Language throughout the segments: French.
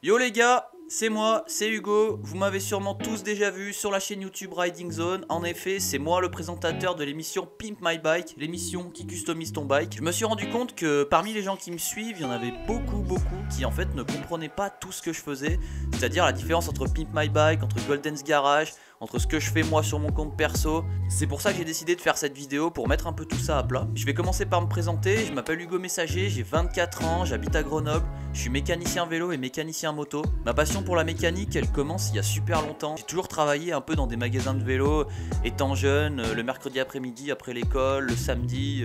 Yo les gars, c'est moi, c'est Hugo, vous m'avez sûrement tous déjà vu sur la chaîne YouTube Riding Zone. En effet, c'est moi le présentateur de l'émission Pimp My Bike, l'émission qui customise ton bike. Je me suis rendu compte que parmi les gens qui me suivent, il y en avait beaucoup qui en fait ne comprenaient pas tout ce que je faisais. C'est-à-dire la différence entre Pimp My Bike, entre Golden's Garage, entre ce que je fais moi sur mon compte perso. C'est pour ça que j'ai décidé de faire cette vidéo, pour mettre un peu tout ça à plat. Je vais commencer par me présenter, je m'appelle Hugo Messager, j'ai 24 ans, j'habite à Grenoble, je suis mécanicien vélo et mécanicien moto. Ma passion pour la mécanique, elle commence il y a super longtemps. J'ai toujours travaillé un peu dans des magasins de vélo, étant jeune, le mercredi après-midi après l'école, le samedi,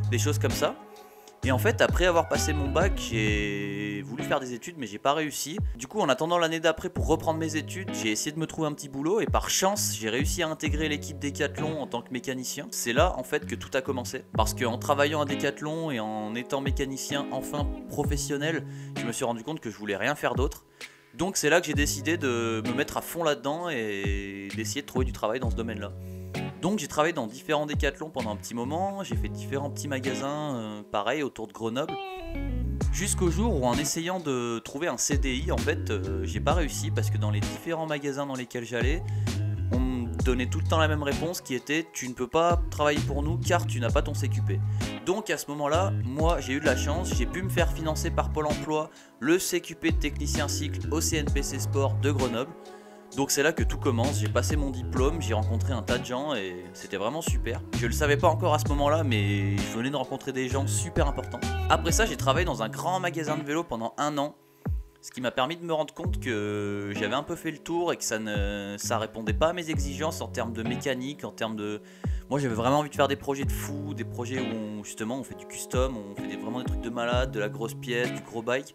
des choses comme ça. Et en fait, après avoir passé mon bac, j'ai voulu faire des études, mais j'ai pas réussi. Du coup, en attendant l'année d'après pour reprendre mes études, j'ai essayé de me trouver un petit boulot et par chance, j'ai réussi à intégrer l'équipe Decathlon en tant que mécanicien. C'est là, en fait, que tout a commencé. Parce qu'en travaillant à Decathlon et en étant mécanicien enfin professionnel, je me suis rendu compte que je voulais rien faire d'autre. Donc c'est là que j'ai décidé de me mettre à fond là-dedans et d'essayer de trouver du travail dans ce domaine-là. Donc j'ai travaillé dans différents décathlons pendant un petit moment, j'ai fait différents petits magasins, pareil, autour de Grenoble. Jusqu'au jour où en essayant de trouver un CDI, en fait, j'ai pas réussi parce que dans les différents magasins dans lesquels j'allais, on me donnait tout le temps la même réponse qui était « tu ne peux pas travailler pour nous car tu n'as pas ton CQP ». Donc à ce moment-là, moi j'ai eu de la chance, j'ai pu me faire financer par Pôle emploi le CQP de technicien cycle au CNPC Sport de Grenoble. Donc c'est là que tout commence, j'ai passé mon diplôme, j'ai rencontré un tas de gens et c'était vraiment super. Je le savais pas encore à ce moment-là, mais je venais de rencontrer des gens super importants. Après ça, j'ai travaillé dans un grand magasin de vélo pendant 1 an, ce qui m'a permis de me rendre compte que j'avais un peu fait le tour et que ça répondait pas à mes exigences en termes de mécanique, en termes de... Moi j'avais vraiment envie de faire des projets de fou, des projets où justement on fait du custom, on fait vraiment des trucs de malade, de la grosse pièce, du gros bike.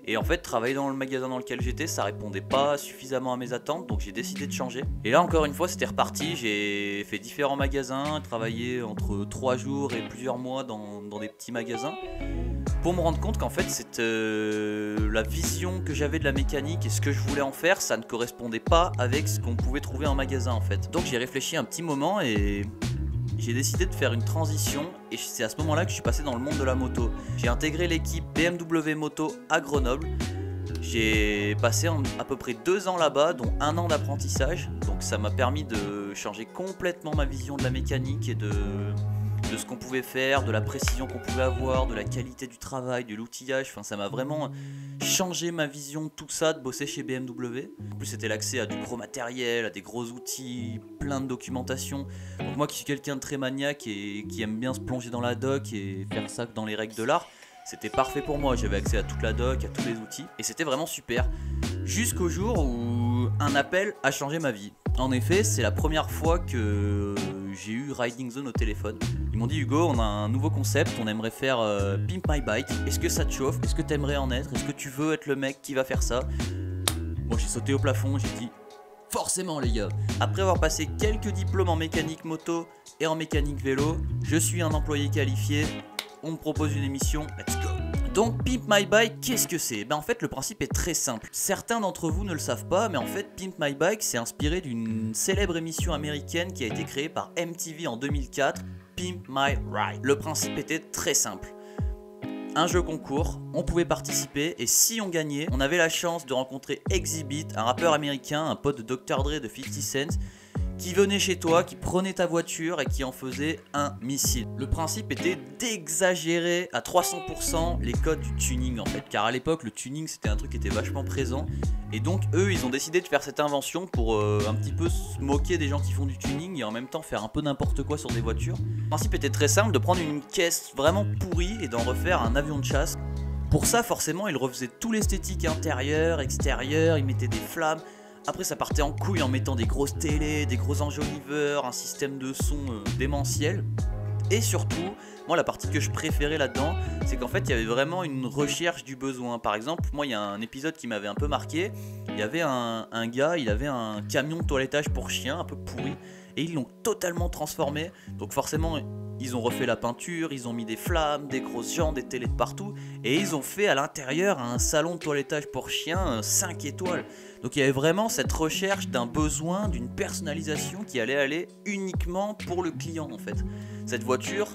Et en fait, travailler dans le magasin dans lequel j'étais, ça répondait pas suffisamment à mes attentes, donc j'ai décidé de changer. Et là, encore une fois, c'était reparti. J'ai fait différents magasins, travaillé entre 3 jours et plusieurs mois dans des petits magasins, pour me rendre compte qu'en fait, la vision que j'avais de la mécanique et ce que je voulais en faire, ça ne correspondait pas avec ce qu'on pouvait trouver en magasin, en fait. Donc j'ai réfléchi un petit moment et... j'ai décidé de faire une transition et c'est à ce moment-là que je suis passé dans le monde de la moto. J'ai intégré l'équipe BMW Moto à Grenoble. J'ai passé à peu près 2 ans là-bas, dont 1 an d'apprentissage. Donc ça m'a permis de changer complètement ma vision de la mécanique et de ce qu'on pouvait faire, de la précision qu'on pouvait avoir, de la qualité du travail, de l'outillage. Enfin, ça m'a vraiment changé ma vision de tout ça, de bosser chez BMW. En plus, c'était l'accès à du gros matériel, à des gros outils, plein de documentation. Donc moi qui suis quelqu'un de très maniaque et qui aime bien se plonger dans la doc et faire ça dans les règles de l'art, c'était parfait pour moi. J'avais accès à toute la doc, à tous les outils et c'était vraiment super. Jusqu'au jour où un appel a changé ma vie. En effet, c'est la première fois que j'ai eu Riding Zone au téléphone. Ils m'ont dit Hugo, on a un nouveau concept, on aimerait faire Pimp My Bike. Est-ce que ça te chauffe? Est-ce que t'aimerais en être? Est-ce que tu veux être le mec qui va faire ça? Moi j'ai sauté au plafond, j'ai dit forcément les gars. Après avoir passé quelques diplômes en mécanique moto et en mécanique vélo, je suis un employé qualifié. On me propose une émission, let's go. Donc Pimp My Bike, qu'est-ce que c'est? En fait le principe est très simple. Certains d'entre vous ne le savent pas, mais en fait Pimp My Bike c'est inspiré d'une célèbre émission américaine qui a été créée par MTV en 2004, Pimp My Ride. Le principe était très simple. Un jeu concours, on pouvait participer et si on gagnait, on avait la chance de rencontrer Exhibit, un rappeur américain, un pote de Dr. Dre de 50 Cent, qui venait chez toi, qui prenait ta voiture et qui en faisait un missile. Le principe était d'exagérer à 300% les codes du tuning en fait, car à l'époque le tuning c'était un truc qui était vachement présent et donc eux ils ont décidé de faire cette invention pour un petit peu se moquer des gens qui font du tuning et en même temps faire un peu n'importe quoi sur des voitures. Le principe était très simple, de prendre une caisse vraiment pourrie et d'en refaire un avion de chasse. Pour ça forcément ils refaisaient tout l'esthétique intérieure, extérieure, ils mettaient des flammes. Après ça partait en couille en mettant des grosses télés, des gros enjoliveurs, un système de son démentiel. Et surtout, moi la partie que je préférais là-dedans, c'est qu'en fait il y avait vraiment une recherche du besoin. Par exemple, moi il y a un épisode qui m'avait un peu marqué. Il y avait un gars, il avait un camion de toilettage pour chien un peu pourri. Et ils l'ont totalement transformé. Donc forcément ils ont refait la peinture, ils ont mis des flammes, des grosses jantes, des télés de partout. Et ils ont fait à l'intérieur un salon de toilettage pour chiens 5 étoiles. Donc il y avait vraiment cette recherche d'un besoin, d'une personnalisation qui allait aller uniquement pour le client en fait. Cette voiture,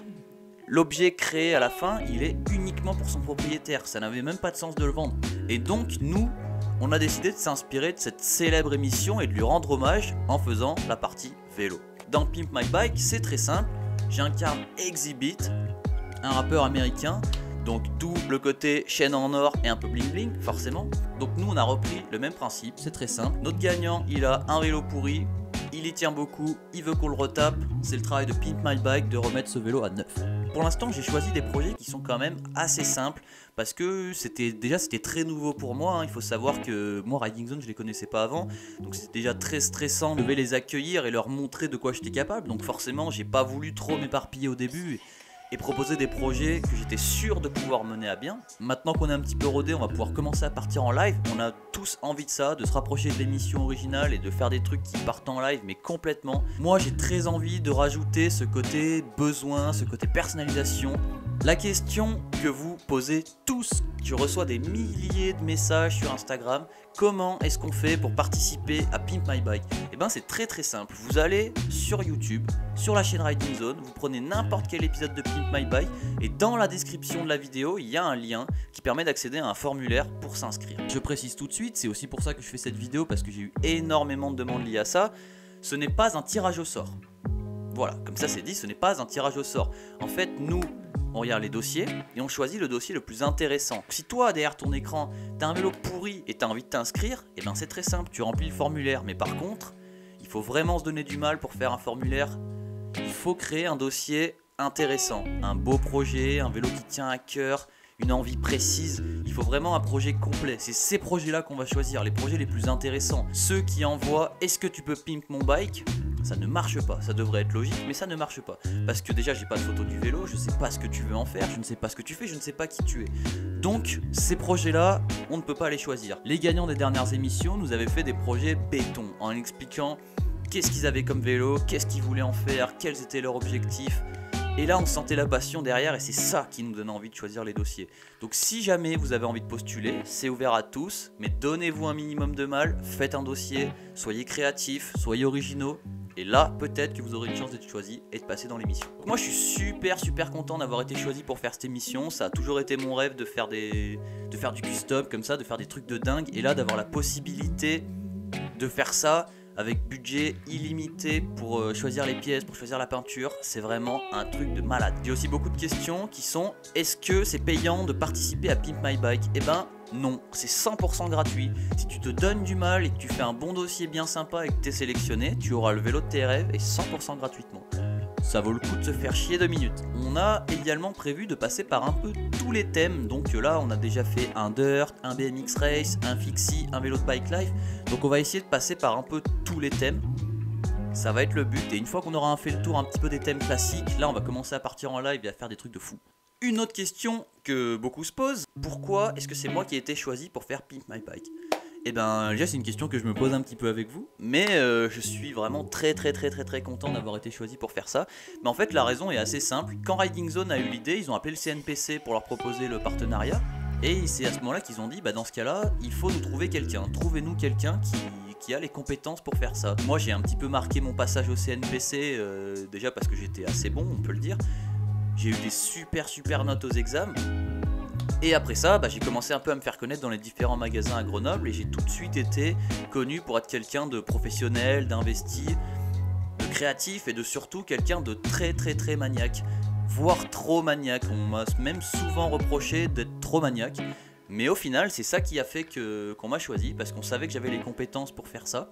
l'objet créé à la fin, il est uniquement pour son propriétaire. Ça n'avait même pas de sens de le vendre. Et donc nous, on a décidé de s'inspirer de cette célèbre émission et de lui rendre hommage en faisant la partie vélo. Dans Pimp My Bike, c'est très simple, j'incarne Exhibit, un rappeur américain, donc d'où le côté chaîne en or et un peu bling bling forcément. Donc nous on a repris le même principe, c'est très simple. Notre gagnant il a un vélo pourri, il y tient beaucoup, il veut qu'on le retape, c'est le travail de Pimp My Bike de remettre ce vélo à neuf. Pour l'instant j'ai choisi des projets qui sont quand même assez simples parce que c'était très nouveau pour moi, hein. Il faut savoir que moi Riding Zone je les connaissais pas avant, donc c'était déjà très stressant de les accueillir et leur montrer de quoi j'étais capable, donc forcément j'ai pas voulu trop m'éparpiller au début et proposer des projets que j'étais sûr de pouvoir mener à bien. Maintenant qu'on est un petit peu rodé, on va pouvoir commencer à partir en live. On a tous envie de ça, de se rapprocher de l'émission originale et de faire des trucs qui partent en live, mais complètement. Moi j'ai très envie de rajouter ce côté besoin, ce côté personnalisation. La question que vous posez tous, je reçois des milliers de messages sur Instagram, comment est-ce qu'on fait pour participer à Pimp My Bike? Et ben c'est très simple, vous allez sur YouTube, sur la chaîne Riding Zone, vous prenez n'importe quel épisode de Pimp My Bike et dans la description de la vidéo, il y a un lien qui permet d'accéder à un formulaire pour s'inscrire. Je précise tout de suite, c'est aussi pour ça que je fais cette vidéo parce que j'ai eu énormément de demandes liées à ça, ce n'est pas un tirage au sort. Voilà, comme ça c'est dit, ce n'est pas un tirage au sort. En fait, nous, on regarde les dossiers et on choisit le dossier le plus intéressant. Si toi, derrière ton écran, t'as un vélo pourri et t'as envie de t'inscrire, et ben c'est très simple, tu remplis le formulaire. Mais par contre, il faut vraiment se donner du mal pour faire un formulaire. Il faut créer un dossier intéressant, un beau projet, un vélo qui tient à cœur, une envie précise. Il faut vraiment un projet complet. C'est ces projets-là qu'on va choisir, les projets les plus intéressants. Ceux qui envoient « Est-ce que tu peux pimp mon bike ?» Ça ne marche pas, ça devrait être logique, mais ça ne marche pas. Parce que déjà, j'ai pas de photo du vélo, je sais pas ce que tu veux en faire, je ne sais pas ce que tu fais, je ne sais pas qui tu es. Donc, ces projets-là, on ne peut pas les choisir. Les gagnants des dernières émissions nous avaient fait des projets béton, en expliquant qu'est-ce qu'ils avaient comme vélo, qu'est-ce qu'ils voulaient en faire, quels étaient leurs objectifs. Et là, on sentait la passion derrière et c'est ça qui nous donnait envie de choisir les dossiers. Donc si jamais vous avez envie de postuler, c'est ouvert à tous, mais donnez-vous un minimum de mal, faites un dossier, soyez créatifs, soyez originaux. Et là, peut-être que vous aurez une chance d'être choisi et de passer dans l'émission. Moi, je suis super content d'avoir été choisi pour faire cette émission. Ça a toujours été mon rêve de faire du custom comme ça, de faire des trucs de dingue. Et là, d'avoir la possibilité de faire ça avec budget illimité pour choisir les pièces, pour choisir la peinture, c'est vraiment un truc de malade. J'ai aussi beaucoup de questions qui sont: est-ce que c'est payant de participer à Pimp My Bike? Eh ben non, c'est 100% gratuit. Si tu te donnes du mal et que tu fais un bon dossier bien sympa et que tu es sélectionné, tu auras le vélo de tes rêves et 100% gratuitement. Ça vaut le coup de se faire chier 2 minutes. On a également prévu de passer par un peu tous les thèmes. Donc là, on a déjà fait un dirt, un BMX race, un fixie, un vélo de bike life. Donc on va essayer de passer par un peu tous les thèmes. Ça va être le but. Et une fois qu'on aura fait le tour un petit peu des thèmes classiques, là on va commencer à partir en live et à faire des trucs de fou. Une autre question que beaucoup se posent: pourquoi est-ce que c'est moi qui ai été choisi pour faire Pimp My Bike? Eh ben déjà c'est une question que je me pose un petit peu avec vous, mais je suis vraiment très content d'avoir été choisi pour faire ça. Mais en fait la raison est assez simple. Quand Riding Zone a eu l'idée, ils ont appelé le CNPC pour leur proposer le partenariat, et c'est à ce moment-là qu'ils ont dit: bah dans ce cas-là, il faut nous trouver quelqu'un, trouvez-nous quelqu'un qui a les compétences pour faire ça. Moi j'ai un petit peu marqué mon passage au CNPC, déjà parce que j'étais assez bon, on peut le dire. J'ai eu des super notes aux examens. Et après ça, j'ai commencé un peu à me faire connaître dans les différents magasins à Grenoble et j'ai tout de suite été connu pour être quelqu'un de professionnel, d'investi, de créatif et de surtout quelqu'un de très maniaque, voire trop maniaque. On m'a même souvent reproché d'être trop maniaque, mais au final c'est ça qui a fait qu'on m'a choisi, parce qu'on savait que j'avais les compétences pour faire ça.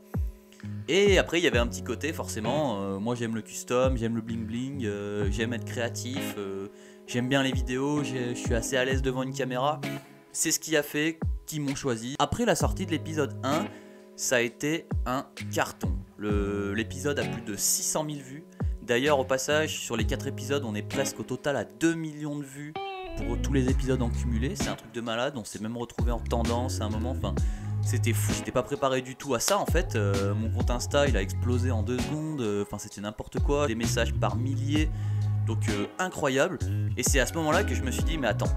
Et après il y avait un petit côté forcément, moi j'aime le custom, j'aime le bling bling, j'aime être créatif, j'aime bien les vidéos, je suis assez à l'aise devant une caméra. C'est ce qui a fait qu'ils m'ont choisi. Après la sortie de l'épisode 1, ça a été un carton. L'épisode a plus de 600 000 vues. D'ailleurs au passage, sur les 4 épisodes, on est presque au total à 2 millions de vues pour tous les épisodes en cumulé. C'est un truc de malade, on s'est même retrouvé en tendance à un moment, enfin... C'était fou, j'étais pas préparé du tout à ça en fait. Mon compte Insta il a explosé en 2 secondes, enfin c'était n'importe quoi, des messages par milliers, donc incroyable. Et c'est à ce moment là que je me suis dit: mais attends,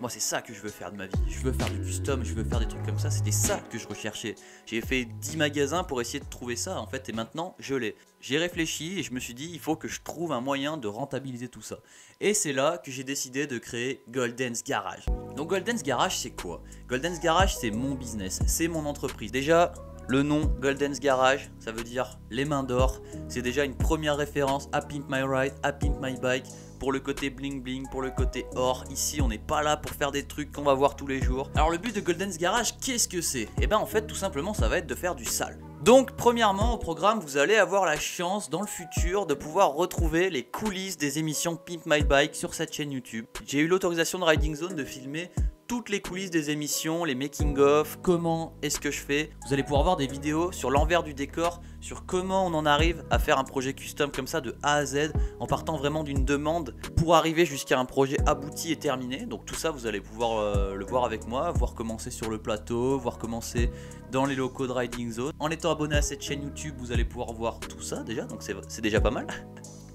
moi c'est ça que je veux faire de ma vie, je veux faire du custom, je veux faire des trucs comme ça, c'était ça que je recherchais. J'ai fait 10 magasins pour essayer de trouver ça en fait, et maintenant je l'ai. j'ai réfléchi et je me suis dit il faut que je trouve un moyen de rentabiliser tout ça. Et c'est là que j'ai décidé de créer Golden's Garage. Donc Golden's Garage c'est quoi? Golden's Garage c'est mon business, c'est mon entreprise. Déjà le nom Golden's Garage, ça veut dire les mains d'or. C'est déjà une première référence à Pimp My Ride, à Pimp My Bike. Pour le côté bling bling, pour le côté or. Ici on n'est pas là pour faire des trucs qu'on va voir tous les jours. Alors le but de Golden's Garage, qu'est-ce que c'est? Et ben en fait tout simplement ça va être de faire du sale. Donc premièrement au programme vous allez avoir la chance dans le futur de pouvoir retrouver les coulisses des émissions Pimp My Bike sur cette chaîne YouTube. J'ai eu l'autorisation de Riding Zone de filmer toutes les coulisses des émissions, les making of, comment est-ce que je fais. Vous allez pouvoir voir des vidéos sur l'envers du décor, sur comment on en arrive à faire un projet custom comme ça de A à Z, en partant vraiment d'une demande pour arriver jusqu'à un projet abouti et terminé. Donc tout ça vous allez pouvoir le voir avec moi, voir comment c'est sur le plateau, voir comment c'est dans les locaux de Riding Zone. En étant abonné à cette chaîne YouTube vous allez pouvoir voir tout ça déjà, donc c'est déjà pas mal.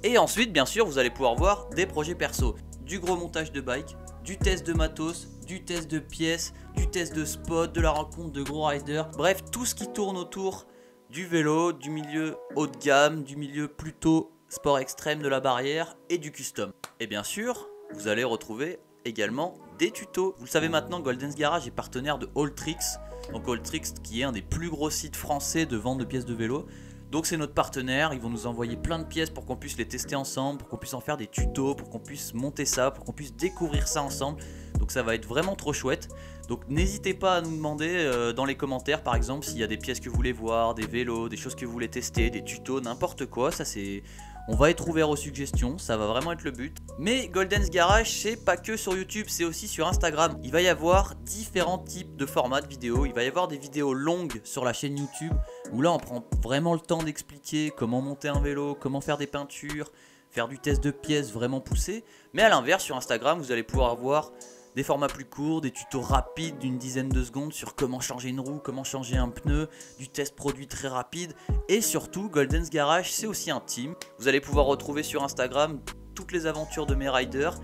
Et ensuite bien sûr vous allez pouvoir voir des projets perso, du gros montage de bike, du test de matos, du test de pièces, du test de spot, de la rencontre de gros riders, bref tout ce qui tourne autour du vélo, du milieu haut de gamme, du milieu plutôt sport extrême de la barrière et du custom. Et bien sûr vous allez retrouver également des tutos. Vous le savez maintenant, Golden's Garage est partenaire de Alltricks, donc Alltricks qui est un des plus gros sites français de vente de pièces de vélo. Donc c'est notre partenaire, ils vont nous envoyer plein de pièces pour qu'on puisse les tester ensemble, pour qu'on puisse en faire des tutos, pour qu'on puisse monter ça, pour qu'on puisse découvrir ça ensemble. Donc ça va être vraiment trop chouette. Donc n'hésitez pas à nous demander dans les commentaires par exemple s'il y a des pièces que vous voulez voir, des vélos, des choses que vous voulez tester, des tutos, n'importe quoi. Ça c'est... On va être ouvert aux suggestions, ça va vraiment être le but. Mais Golden's Garage, c'est pas que sur YouTube, c'est aussi sur Instagram. Il va y avoir différents types de formats de vidéos. Il va y avoir des vidéos longues sur la chaîne YouTube, où là on prend vraiment le temps d'expliquer comment monter un vélo, comment faire des peintures, faire du test de pièces vraiment poussé. Mais à l'inverse, sur Instagram, vous allez pouvoir avoir des formats plus courts, des tutos rapides d'une dizaine de secondes sur comment changer une roue, comment changer un pneu, du test produit très rapide. Et surtout, Golden's Garage, c'est aussi un team. Vous allez pouvoir retrouver sur Instagram toutes les aventures de mes riders,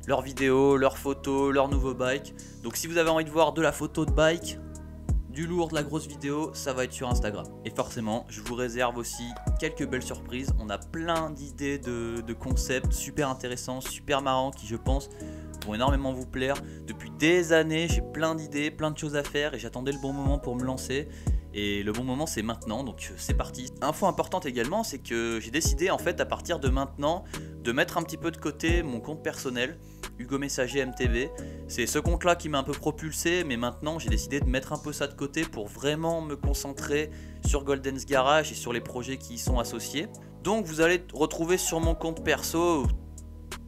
leurs vidéos, leurs photos, leurs nouveaux bikes. Donc si vous avez envie de voir de la photo de bike, du lourd, de la grosse vidéo, ça va être sur Instagram. Et forcément, je vous réserve aussi quelques belles surprises. On a plein d'idées de concepts super intéressants, super marrants qui je pense vont énormément vous plaire. Depuis des années, j'ai plein d'idées, plein de choses à faire et j'attendais le bon moment pour me lancer. Et le bon moment c'est maintenant, donc c'est parti. Info importante également, c'est que j'ai décidé en fait à partir de maintenant de mettre un petit peu de côté mon compte personnel, Hugo Messager MTV. C'est ce compte là qui m'a un peu propulsé, mais maintenant j'ai décidé de mettre un peu ça de côté pour vraiment me concentrer sur Golden's Garage et sur les projets qui y sont associés. Donc vous allez retrouver sur mon compte perso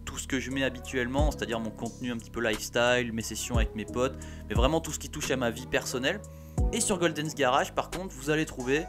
tout ce que je mets habituellement, c'est-à-dire mon contenu un petit peu lifestyle, mes sessions avec mes potes, mais vraiment tout ce qui touche à ma vie personnelle. Et sur Golden's Garage par contre vous allez trouver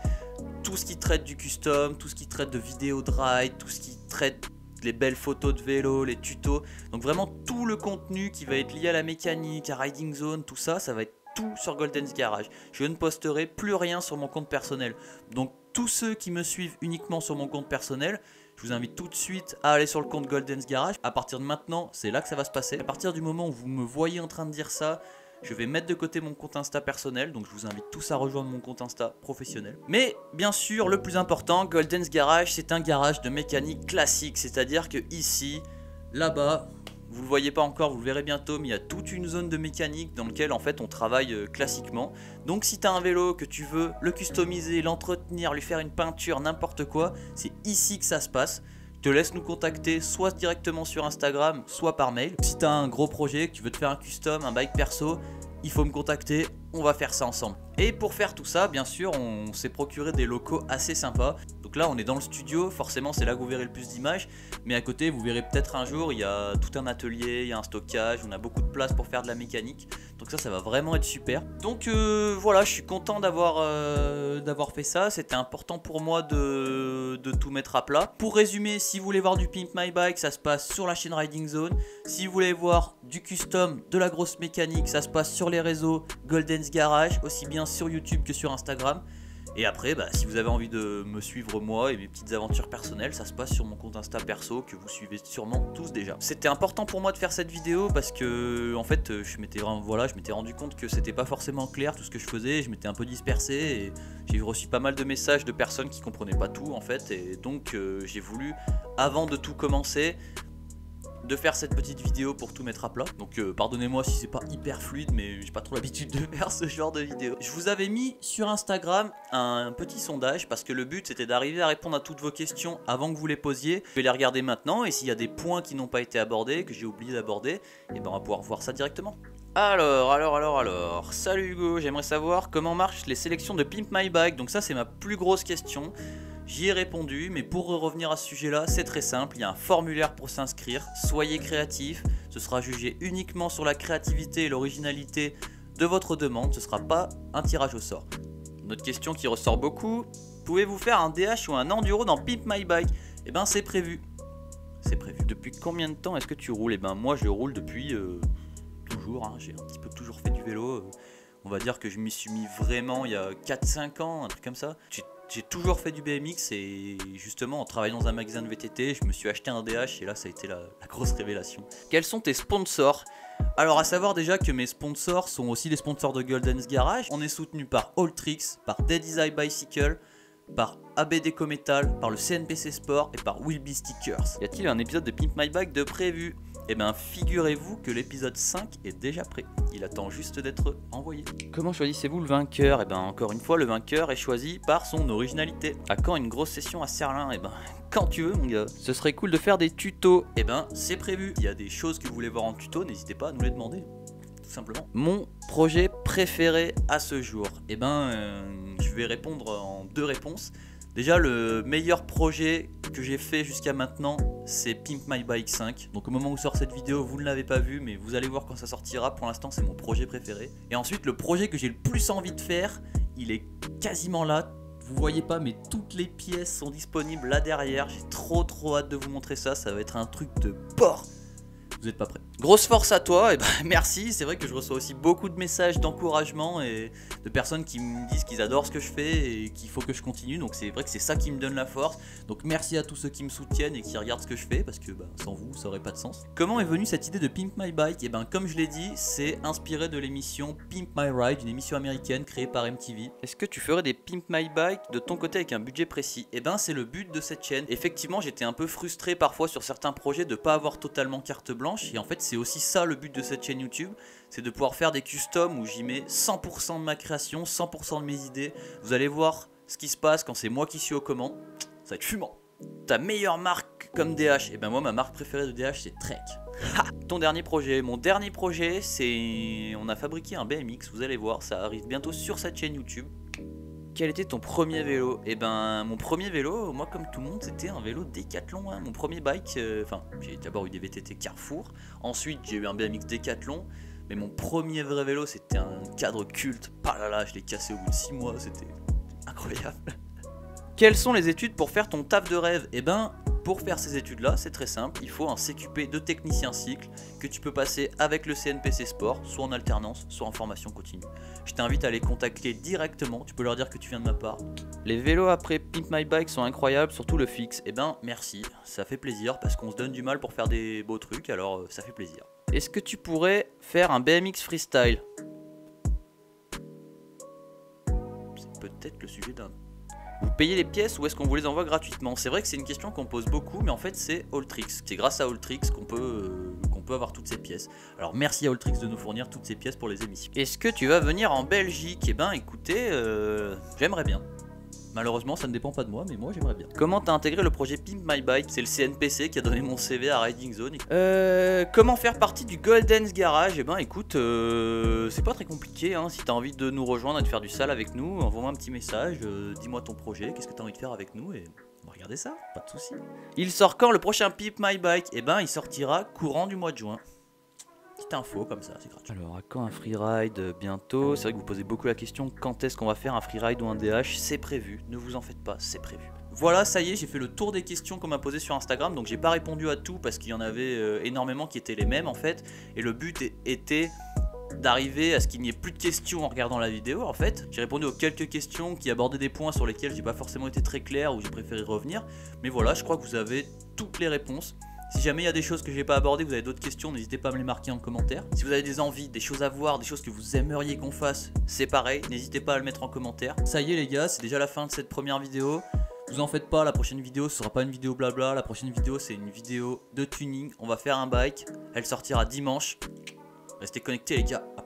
tout ce qui traite du custom, tout ce qui traite de vidéos de ride, tout ce qui traite les belles photos de vélo, les tutos. Donc vraiment tout le contenu qui va être lié à la mécanique, à Riding Zone, tout ça, ça va être tout sur Golden's Garage. Je ne posterai plus rien sur mon compte personnel. Donc tous ceux qui me suivent uniquement sur mon compte personnel, je vous invite tout de suite à aller sur le compte Golden's Garage. À partir de maintenant, c'est là que ça va se passer. À partir du moment où vous me voyez en train de dire ça, je vais mettre de côté mon compte Insta personnel, donc je vous invite tous à rejoindre mon compte Insta professionnel. Mais bien sûr, le plus important, Golden's Garage, c'est un garage de mécanique classique, c'est-à-dire que ici, là-bas, vous le voyez pas encore, vous le verrez bientôt, mais il y a toute une zone de mécanique dans laquelle en fait on travaille classiquement. Donc si tu as un vélo, que tu veux le customiser, l'entretenir, lui faire une peinture, n'importe quoi, c'est ici que ça se passe. Je te laisse nous contacter soit directement sur Instagram, soit par mail. Si tu as un gros projet, que tu veux te faire un custom, un bike perso, il faut me contacter, on va faire ça ensemble. Et pour faire tout ça, bien sûr, on s'est procuré des locaux assez sympas. Donc là, on est dans le studio, forcément c'est là que vous verrez le plus d'images. Mais à côté, vous verrez peut-être un jour, il y a tout un atelier, il y a un stockage, on a beaucoup de place pour faire de la mécanique. Donc ça va vraiment être super. Donc voilà, je suis content d'avoir fait ça. C'était important pour moi de tout mettre à plat. Pour résumer, si vous voulez voir du Pimp My Bike, ça se passe sur la chaîne Riding Zone. Si vous voulez voir du custom, de la grosse mécanique, ça se passe sur les réseaux Golden's Garage, aussi bien sur YouTube que sur Instagram. Et après, bah, si vous avez envie de me suivre moi et mes petites aventures personnelles, ça se passe sur mon compte Insta perso que vous suivez sûrement tous déjà. C'était important pour moi de faire cette vidéo parce que en fait je m'étais rendu compte que c'était pas forcément clair tout ce que je faisais, je m'étais un peu dispersé et j'ai reçu pas mal de messages de personnes qui comprenaient pas tout en fait, et donc j'ai voulu, avant de tout commencer, de faire cette petite vidéo pour tout mettre à plat. Donc pardonnez-moi si c'est pas hyper fluide, mais j'ai pas trop l'habitude de faire ce genre de vidéo. Je vous avais mis sur Instagram un petit sondage parce que le but c'était d'arriver à répondre à toutes vos questions avant que vous les posiez. Je vais les regarder maintenant et s'il y a des points qui n'ont pas été abordés, que j'ai oublié d'aborder, et ben on va pouvoir voir ça directement. Alors, salut Hugo, j'aimerais savoir comment marchent les sélections de Pimp My Bike. Donc ça c'est ma plus grosse question. J'y ai répondu, mais pour revenir à ce sujet-là, c'est très simple, il y a un formulaire pour s'inscrire, soyez créatif, ce sera jugé uniquement sur la créativité et l'originalité de votre demande, ce ne sera pas un tirage au sort. Une autre question qui ressort beaucoup, pouvez-vous faire un DH ou un enduro dans Pimp My Bike? Eh ben c'est prévu. C'est prévu. Depuis combien de temps est-ce que tu roules? Eh ben moi je roule depuis toujours, hein. J'ai un petit peu toujours fait du vélo, on va dire que je m'y suis mis vraiment il y a 4-5 ans, un truc comme ça. J'ai toujours fait du BMX et justement en travaillant dans un magasin de VTT, je me suis acheté un DH et là ça a été la grosse révélation. Quels sont tes sponsors? Alors à savoir déjà que mes sponsors sont aussi les sponsors de Golden's Garage. On est soutenu par Alltrix, par Dead Easy Bicycle, par ABD Cometal, par le CNPC Sport et par Will Be Stickers. Y a-t-il un épisode de Pimp My Bike de prévu? Eh bien figurez-vous que l'épisode 5 est déjà prêt, il attend juste d'être envoyé. Comment choisissez-vous le vainqueur? Eh bien encore une fois, le vainqueur est choisi par son originalité. À quand une grosse session à Serlin? Eh ben quand tu veux mon gars. Ce serait cool de faire des tutos. Eh ben c'est prévu. Il y a des choses que vous voulez voir en tuto, n'hésitez pas à nous les demander. Tout simplement. Mon projet préféré à ce jour? Eh ben je vais répondre en 2 réponses. Déjà, le meilleur projet que j'ai fait jusqu'à maintenant, c'est Pimp My Bike 5. Donc au moment où sort cette vidéo, vous ne l'avez pas vu, mais vous allez voir quand ça sortira. Pour l'instant, c'est mon projet préféré. Et ensuite, le projet que j'ai le plus envie de faire, il est quasiment là. Vous voyez pas, mais toutes les pièces sont disponibles là derrière. J'ai trop hâte de vous montrer ça. Ça va être un truc de porc. Vous n'êtes pas prêts. Grosse force à toi, et ben merci. C'est vrai que je reçois aussi beaucoup de messages d'encouragement et de personnes qui me disent qu'ils adorent ce que je fais et qu'il faut que je continue. Donc c'est vrai que c'est ça qui me donne la force. Donc merci à tous ceux qui me soutiennent et qui regardent ce que je fais parce que sans vous ça aurait pas de sens. Comment est venue cette idée de Pimp My Bike? Et ben comme je l'ai dit, c'est inspiré de l'émission Pimp My Ride, une émission américaine créée par MTV. Est-ce que tu ferais des Pimp My Bike de ton côté avec un budget précis? Et ben c'est le but de cette chaîne. Effectivement j'étais un peu frustré parfois sur certains projets de pas avoir totalement carte blanche. Et en fait c'est aussi ça le but de cette chaîne YouTube, c'est de pouvoir faire des customs où j'y mets 100% de ma création, 100% de mes idées. Vous allez voir ce qui se passe quand c'est moi qui suis aux commandes, ça va être fumant. Ta meilleure marque comme DH? Et ben moi ma marque préférée de DH c'est Trek. Ha! Ton dernier projet? Mon dernier projet c'est... On a fabriqué un BMX, vous allez voir, ça arrive bientôt sur cette chaîne YouTube. Quel était ton premier vélo? Et ben mon premier vélo, moi comme tout le monde, c'était un vélo Décathlon, hein. Mon premier bike, j'ai d'abord eu des VTT Carrefour, ensuite j'ai eu un BMX Décathlon, mais mon premier vrai vélo c'était un cadre culte. Ah là là, je l'ai cassé au bout de 6 mois, c'était incroyable. Quelles sont les études pour faire ton taf de rêve? Et ben pour faire ces études là, c'est très simple, il faut un CQP de technicien cycle que tu peux passer avec le CNPC Sport, soit en alternance, soit en formation continue. Je t'invite à les contacter directement, tu peux leur dire que tu viens de ma part. Les vélos après Pimp My Bike sont incroyables, surtout le fixe. Et ben merci, ça fait plaisir parce qu'on se donne du mal pour faire des beaux trucs, alors ça fait plaisir. Est-ce que tu pourrais faire un BMX freestyle? C'est peut-être le sujet d'un... Vous payez les pièces ou est-ce qu'on vous les envoie gratuitement? C'est vrai que c'est une question qu'on pose beaucoup, mais en fait c'est Alltrix. C'est grâce à Alltrix qu'on peut avoir toutes ces pièces. Alors merci à Alltrix de nous fournir toutes ces pièces pour les émissions. Est-ce que tu vas venir en Belgique? Eh ben écoutez, j'aimerais bien. Malheureusement ça ne dépend pas de moi, mais moi j'aimerais bien. Comment t'as intégré le projet Pimp My Bike? C'est le CNPC qui a donné mon CV à Riding Zone. Comment faire partie du Golden's Garage? Eh ben écoute, c'est pas très compliqué, hein. Si t'as envie de nous rejoindre et de faire du sale avec nous, envoie-moi un petit message, dis-moi ton projet, qu'est-ce que t'as envie de faire avec nous et on va regarder ça, pas de soucis. Il sort quand le prochain Pimp My Bike? Eh ben il sortira courant du mois de juin. Petite info comme ça, c'est gratuit. Alors à quand un freeride? Bientôt. C'est vrai que vous posez beaucoup la question, quand est-ce qu'on va faire un freeride ou un DH? C'est prévu, ne vous en faites pas, c'est prévu. Voilà, ça y est, j'ai fait le tour des questions qu'on m'a posées sur Instagram, donc j'ai pas répondu à tout parce qu'il y en avait énormément qui étaient les mêmes en fait, et le but était d'arriver à ce qu'il n'y ait plus de questions en regardant la vidéo en fait. J'ai répondu aux quelques questions qui abordaient des points sur lesquels j'ai pas forcément été très clair ou j'ai préféré revenir. Mais voilà, je crois que vous avez toutes les réponses. Si jamais il y a des choses que j'ai pas abordées, vous avez d'autres questions, n'hésitez pas à me les marquer en commentaire. Si vous avez des envies, des choses à voir, des choses que vous aimeriez qu'on fasse, c'est pareil, n'hésitez pas à le mettre en commentaire. Ça y est les gars, c'est déjà la fin de cette première vidéo. Vous en faites pas, la prochaine vidéo ce sera pas une vidéo blabla, la prochaine vidéo c'est une vidéo de tuning. On va faire un bike, elle sortira dimanche. Restez connectés les gars, à